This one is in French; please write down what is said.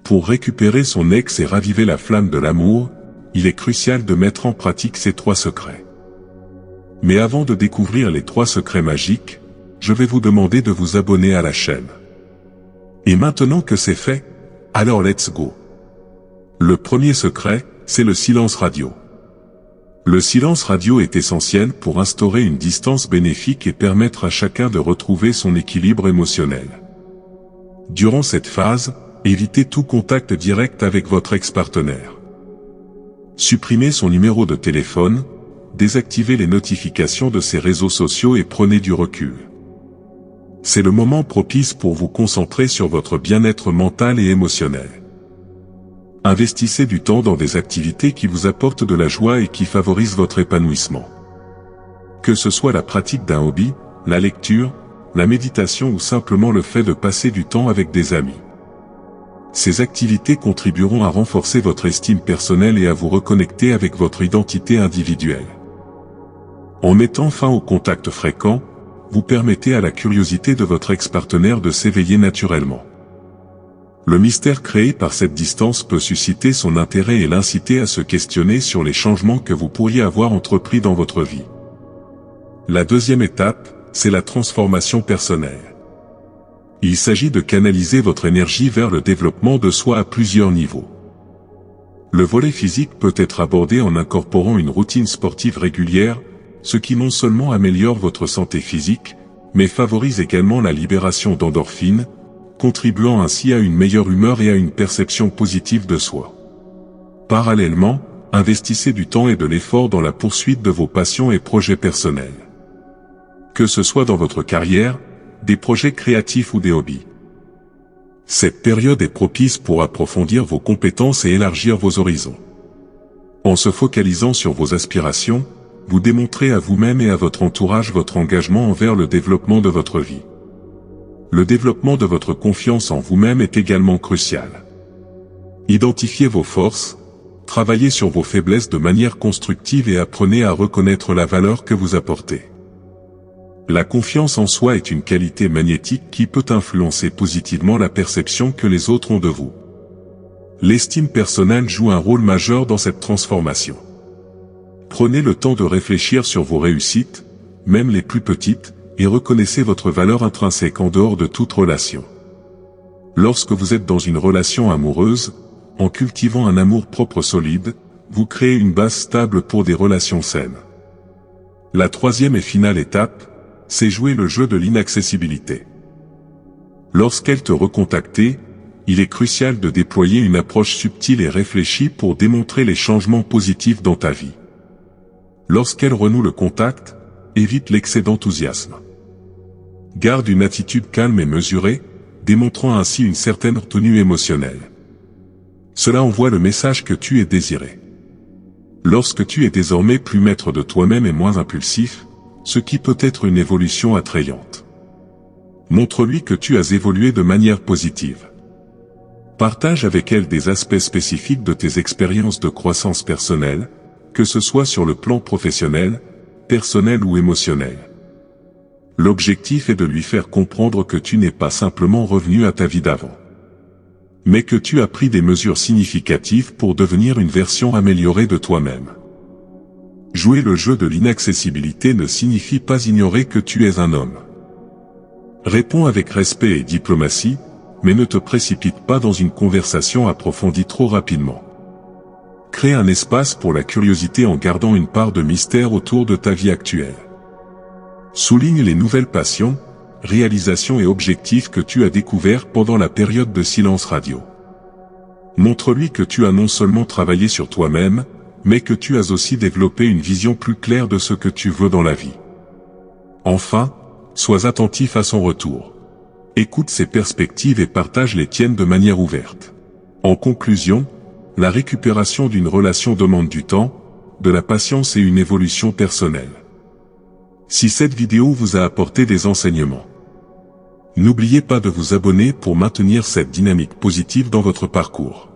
Pour récupérer son ex et raviver la flamme de l'amour, il est crucial de mettre en pratique ces 3 secrets. Mais avant de découvrir les 3 secrets magiques, je vais vous demander de vous abonner à la chaîne. Et maintenant que c'est fait, alors let's go. Le premier secret, c'est le silence radio. Le silence radio est essentiel pour instaurer une distance bénéfique et permettre à chacun de retrouver son équilibre émotionnel. Durant cette phase, évitez tout contact direct avec votre ex-partenaire. Supprimez son numéro de téléphone, désactivez les notifications de ses réseaux sociaux et prenez du recul. C'est le moment propice pour vous concentrer sur votre bien-être mental et émotionnel. Investissez du temps dans des activités qui vous apportent de la joie et qui favorisent votre épanouissement. Que ce soit la pratique d'un hobby, la lecture, la méditation ou simplement le fait de passer du temps avec des amis. Ces activités contribueront à renforcer votre estime personnelle et à vous reconnecter avec votre identité individuelle. En mettant fin au contact fréquent, vous permettez à la curiosité de votre ex-partenaire de s'éveiller naturellement. Le mystère créé par cette distance peut susciter son intérêt et l'inciter à se questionner sur les changements que vous pourriez avoir entrepris dans votre vie. La deuxième étape, c'est la transformation personnelle. Il s'agit de canaliser votre énergie vers le développement de soi à plusieurs niveaux. Le volet physique peut être abordé en incorporant une routine sportive régulière, ce qui non seulement améliore votre santé physique, mais favorise également la libération d'endorphines, contribuant ainsi à une meilleure humeur et à une perception positive de soi. Parallèlement, investissez du temps et de l'effort dans la poursuite de vos passions et projets personnels. Que ce soit dans votre carrière, des projets créatifs ou des hobbies. Cette période est propice pour approfondir vos compétences et élargir vos horizons. En se focalisant sur vos aspirations, vous démontrez à vous-même et à votre entourage votre engagement envers le développement de votre vie. Le développement de votre confiance en vous-même est également crucial. Identifiez vos forces, travaillez sur vos faiblesses de manière constructive et apprenez à reconnaître la valeur que vous apportez. La confiance en soi est une qualité magnétique qui peut influencer positivement la perception que les autres ont de vous. L'estime personnelle joue un rôle majeur dans cette transformation. Prenez le temps de réfléchir sur vos réussites, même les plus petites, et reconnaissez votre valeur intrinsèque en dehors de toute relation. Lorsque vous êtes dans une relation amoureuse, en cultivant un amour-propre solide, vous créez une base stable pour des relations saines. La troisième et finale étape, c'est jouer le jeu de l'inaccessibilité. Lorsqu'elle te recontacte, il est crucial de déployer une approche subtile et réfléchie pour démontrer les changements positifs dans ta vie. Lorsqu'elle renoue le contact, évite l'excès d'enthousiasme. Garde une attitude calme et mesurée, démontrant ainsi une certaine retenue émotionnelle. Cela envoie le message que tu es désiré. Lorsque tu es désormais plus maître de toi-même et moins impulsif, ce qui peut être une évolution attrayante. Montre-lui que tu as évolué de manière positive. Partage avec elle des aspects spécifiques de tes expériences de croissance personnelle, que ce soit sur le plan professionnel, personnel ou émotionnel. L'objectif est de lui faire comprendre que tu n'es pas simplement revenu à ta vie d'avant, mais que tu as pris des mesures significatives pour devenir une version améliorée de toi-même. Jouer le jeu de l'inaccessibilité ne signifie pas ignorer que tu es un homme. Réponds avec respect et diplomatie, mais ne te précipite pas dans une conversation approfondie trop rapidement. Crée un espace pour la curiosité en gardant une part de mystère autour de ta vie actuelle. Souligne les nouvelles passions, réalisations et objectifs que tu as découverts pendant la période de silence radio. Montre-lui que tu as non seulement travaillé sur toi-même, mais que tu as aussi développé une vision plus claire de ce que tu veux dans la vie. Enfin, sois attentif à son retour. Écoute ses perspectives et partage les tiennes de manière ouverte. En conclusion, la récupération d'une relation demande du temps, de la patience et une évolution personnelle. Si cette vidéo vous a apporté des enseignements, n'oubliez pas de vous abonner pour maintenir cette dynamique positive dans votre parcours.